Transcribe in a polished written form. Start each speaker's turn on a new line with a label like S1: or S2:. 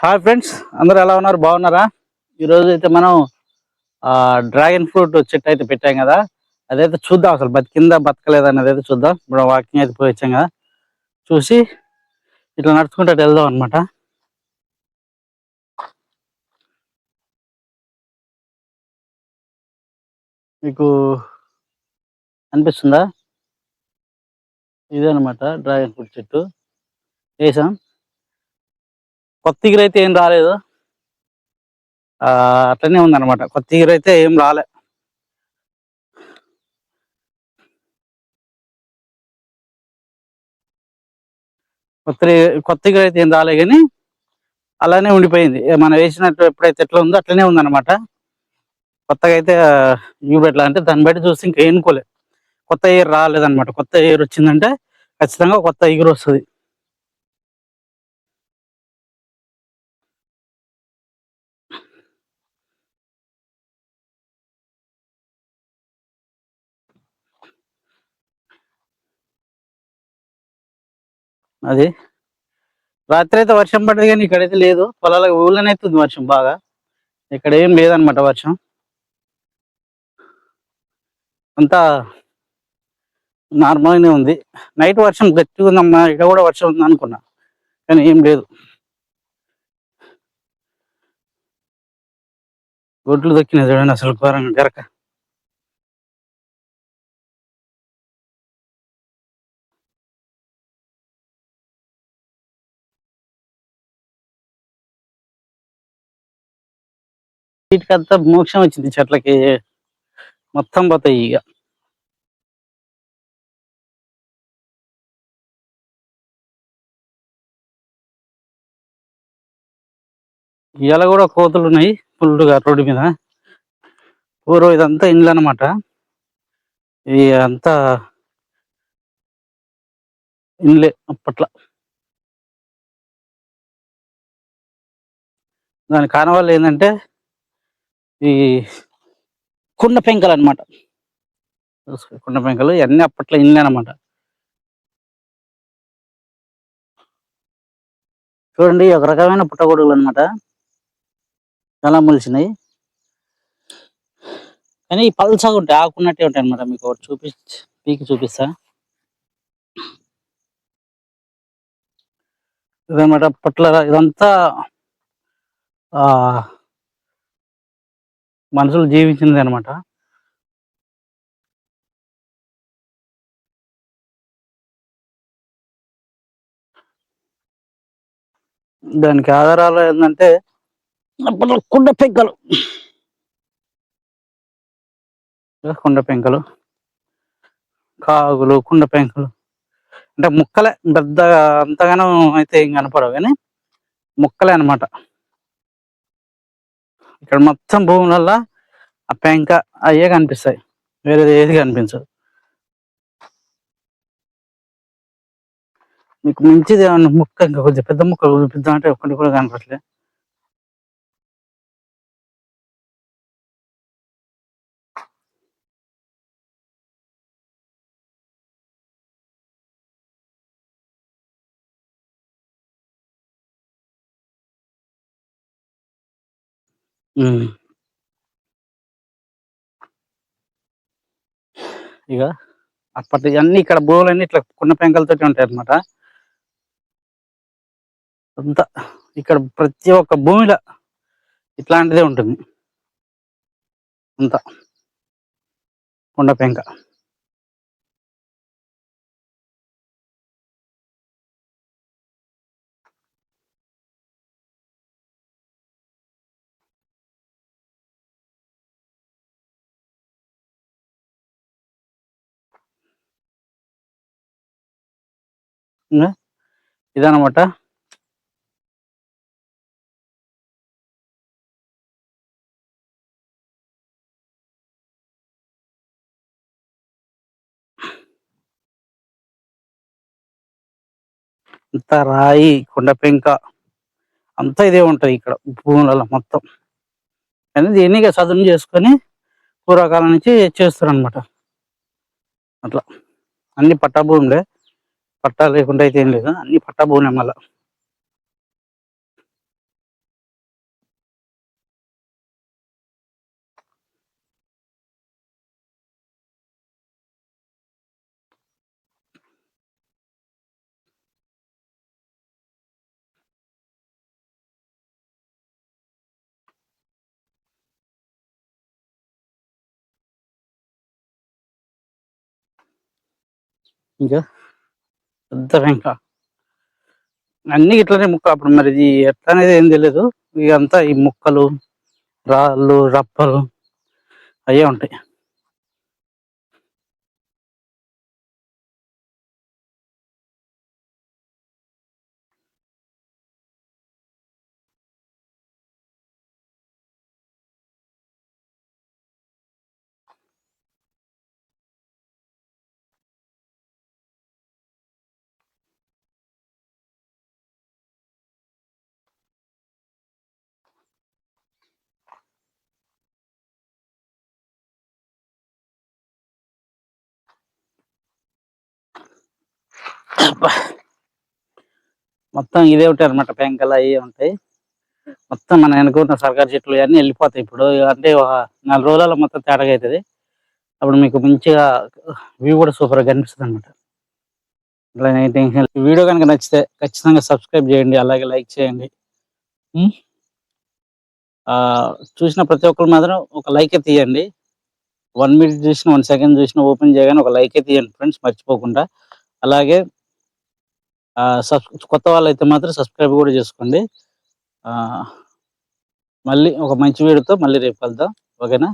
S1: Hi friends, అందరూ ఎలా ఉన్నారు? బాగున్నారా? ఈరోజు అయితే మనం డ్రాగన్ ఫ్రూట్ చెట్టు అయితే పెట్టాం కదా, అదైతే చూద్దాం. అసలు బతికిందా బతకలేదా అనేది అయితే చూద్దాం. ఇప్పుడు వాకింగ్ అయితే పోయి వచ్చాం కదా, చూసి ఇట్లా నడుచుకుంటూ అటు వెళ్దాం అనమాట. మీకు అనిపిస్తుందా? ఇదేనమాట డ్రాగన్ ఫ్రూట్ చెట్టు. వేసాం. కొత్త ఇగురు అయితే ఏం రాలేదు, అట్లనే ఉందన్నమాట. కొత్త ఇగురు అయితే ఏం రాలే. కొత్త కొత్త ఇగురు అయితే ఏం రాలే, కానీ అలానే ఉండిపోయింది. మనం వేసినట్టు ఎప్పుడైతే ఎట్లా ఉందో అట్లనే ఉందన్నమాట. కొత్తగా అయితే ఇగురు ఎట్లా అంటే దాన్ని బట్టి చూస్తే ఇంకా ఏనుకోలే. కొత్త ఎయిర్ రాలేదన్నమాట. కొత్త ఎయిర్ వచ్చిందంటే ఖచ్చితంగా కొత్త ఎగురు వస్తుంది. అది రాత్రి అయితే వర్షం పడ్డది, కానీ ఇక్కడైతే లేదు. పొలాల ఊళ్ళోనైతే ఉంది వర్షం బాగా. ఇక్కడ ఏం లేదనమాట వర్షం. అంతా నార్మల్గానే ఉంది. నైట్ వర్షం గట్టిగా ఉందమ్మా, ఇక్కడ కూడా వర్షం ఉంది అనుకున్నా, కానీ ఏం లేదు. గొడ్లు దొక్కినాయి చూడండి, అసలు ఘోరంగా గరక. వీటికంతా మోక్షం వచ్చింది చెట్లకి, మొత్తం పోతాయి ఇక. ఇవాళ కూడా కోతులు ఉన్నాయి ఫుల్గా రోడ్డు మీద. పూర్వం ఇదంతా ఇండ్లు అనమాట. ఇది అంతా ఇండ్లే అప్పట్లో. దాని కారణం ఏంటంటే ఈ కుండ పెంకలు అనమాట. కుండ పెంకలు ఇవన్నీ అప్పట్లో ఇండ్లే అనమాట. చూడండి, ఒక రకమైన పుట్టగొడుగులు అనమాట, చాలా మొలిచినాయి. కానీ పల్చగా ఉంటాయి, ఆకున్నట్టే ఉంటాయి అనమాట. మీకు ఒకటి పీకి చూపిస్తా. ఇదనమాట అప్పట్లో ఇదంతా ఆ మనుషులు జీవించింది అనమాట. దానికి ఆధారాలు ఏంటంటే అప్పట్లో కుండ పెంకలు, కాగులు, కుండ పెంకలు అంటే ముక్కలే. పెద్దగా అంతగానో అయితే ఏం కనపడవు, కానీ ముక్కలే అనమాట. ఇక్కడ మొత్తం భూములల్లో ఆ పెంక అయ్యే కనిపిస్తాయి, వేరేది ఏది కనిపించదు. మీకు మంచిది ఏమన్నా ముక్క, ఇంకా కొంచెం పెద్ద ముక్క చూపిద్దాం అంటే ఒక్కటి కూడా కనపట్లే. ఇక అప్పటి అన్ని ఇక్కడ భూములన్నీ ఇట్లా కుండ పెంకలతో ఉంటాయి అనమాట. అంతా ఇక్కడ ప్రతి ఒక్క భూమిలో ఇట్లాంటిదే ఉంటుంది, అంతా కుండ పెంక. ఇదనమాట. అంతా రాయి, కుండ పెంక అంతా ఇదే ఉంటుంది ఇక్కడ భూములలో మొత్తం. అనేది ఎన్నిక చదును చేసుకొని పూర్వకాలం నుంచి చేస్తారు అనమాట. అట్లా అన్ని పట్టా భూములే, పట్టా లేకుండా అయితే ఏం లేదు, అన్ని పట్టా భూములే. మళ్ళా ఇంకా పెద్ద వెంక అన్ని ఇట్లనే ముక్క. అప్పుడు మరి ఇది ఎట్లా అనేది ఏం తెలియదు. ఇదంతా ఈ ముక్కలు, రాళ్ళు, రప్పలు అయ్యే ఉంటాయి. మొత్తం ఇదే ఉంటాయి అనమాట. పెంకలు అవి ఉంటాయి. మొత్తం మన వెనుకున్న సర్కారు చెట్లు అన్నీ వెళ్ళిపోతాయి. ఇప్పుడు అంటే ఒక 4 రోజులలో మొత్తం తేటగా అవుతుంది. అప్పుడు మీకు మంచిగా వ్యూ కూడా సూపర్గా కనిపిస్తుంది అనమాట. ఇట్లా టెన్షన్. వీడియో కనుక నచ్చితే ఖచ్చితంగా సబ్స్క్రైబ్ చేయండి, అలాగే లైక్ చేయండి. ఉం? చూసిన ప్రతి ఒక్కరు మాత్రం ఒక లైక్ తీయండి. 1 మినిట్ చూసిన, 1 సెకండ్ చూసిన ఓపెన్ చేయగానే ఒక లైక్ తీయండి ఫ్రెండ్స్, మర్చిపోకుండా. అలాగే కొత్త వాళ్ళైతే మాత్రం సబ్స్క్రైబ్ కూడా చేసుకోండి. మళ్ళీ ఒక మంచి వీడియోతో మళ్ళీ రేపు కలుద్దాం. ఓకేనా?